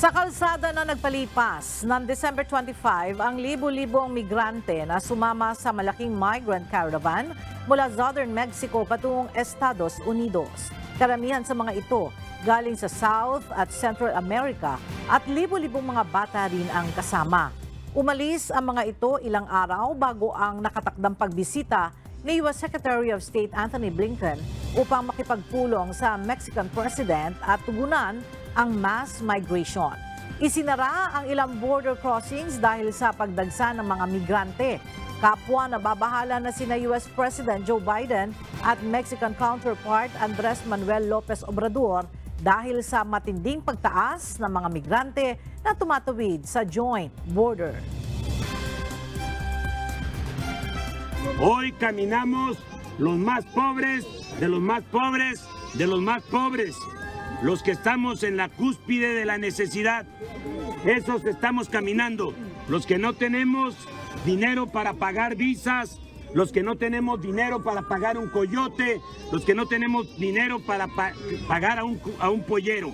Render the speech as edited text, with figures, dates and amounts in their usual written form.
Sa kalsada na nagpalipas ng December 25, ang libo-libong migrante na sumama sa malaking migrant caravan mula Southern Mexico patungong Estados Unidos. Karamihan sa mga ito galing sa South at Central America at libo-libong mga bata rin ang kasama. Umalis ang mga ito ilang araw bago ang nakatakdang pagbisita ni US Secretary of State Antony Blinken upang makipagpulong sa Mexican President at tugunan ang mass migration. Isinara ang ilang border crossings dahil sa pagdagsa ng mga migrante. Kapwa nababahala na sina US President Joe Biden at Mexican counterpart Andres Manuel Lopez Obrador dahil sa matinding pagtaas ng mga migrante na tumatawid sa joint border. Hoy caminamos los más pobres de los más pobres de los más pobres, los que estamos en la cúspide de la necesidad. Esos estamos caminando, los que no tenemos dinero para pagar visas, los que no tenemos dinero para pagar un coyote, los que no tenemos dinero para pagar a un pollero.